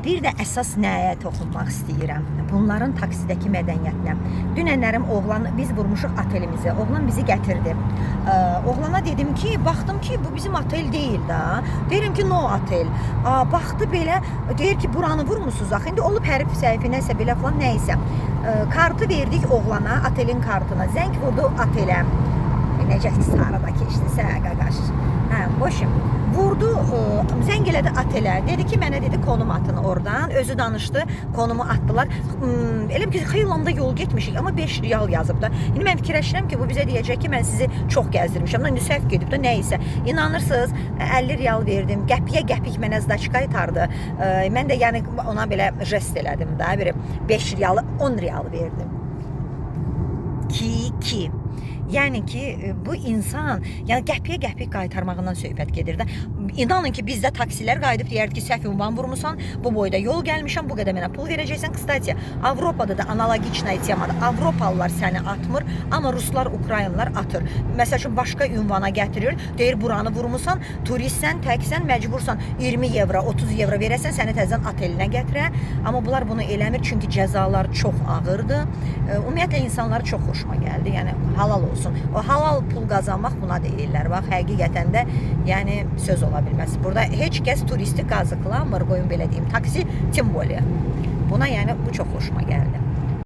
Bir də əsas nəyə toxunmaq istəyirəm? Bunların taksidəki mədəniyyətinə. Dünənlərim oğlan, biz vurmuşuq otelimizə. Oğlan bizi gətirdi. Oğlana dedim ki, baxdım ki, bu bizim otel deyil da. Deyirəm ki, no otel. Baxdı belə, deyir ki, buranı vurmusunuz axı. İndi olub hərif səhvi nəsə belə falan, nəysə. Kartı verdik oğlana, otelin kartına. Zəng vurdu otelə. Necə sarıda keçdisə, qaqaş. Boşum. Vurdu, zəng elədi otelə. Dedi ki, mənə dedi konum atın oradan. Özü danışdı, konumu atdılar. Elə ki, xeyli yol getmişik, amma 5 riyal yazıb da. İndi mən fikirləşirəm ki, bu bizə deyəcək ki, mən sizi çox gəzdirmişəm. İndi səhv gedib də nəysə. İnanırsınız, 50 riyal verdim. Qəpiyə qəpik mənə zdaçka itardı. Mən də yəni ona belə jest elədim də. 5 riyalı 10 riyal verdim. Ki. Yəni ki, bu insan, yəni qəpiyə qəpik qaytarmağından söhbət gedir də. İnanın ki, bizdə taksilər qayıdıb deyərdi ki, səhv ünvan vurmusan, bu boyda yol gəlmişəm, bu qədər mənə pul verəcəksən. Kstati, Avropada da analogiçnaya temada. Avropalılar səni atmır, amma Ruslar, Ukraynalılar atır. Məsəl üçün, başqa ünvana gətirir, deyir, buranı vurmusan, turistsən, təksən, məcbursan 20 evro, 30 evro verəsən, səni təzən otelinə gətirə. Amma bunlar bunu eləmir, çünki cəzalar çox ağırdır. Ümumiyyətlə, insanlara çox xoşuma gəldi, yəni halal olsun. O halal pul qazanmaq buna deyirlər. Bax, həqiqətən də yəni söz ola bilməz. Burada heç kəs turisti qazıqlamır, qoyun belə deyim, taksi, tim bolya. Buna yəni bu çox xoşuma gəldi.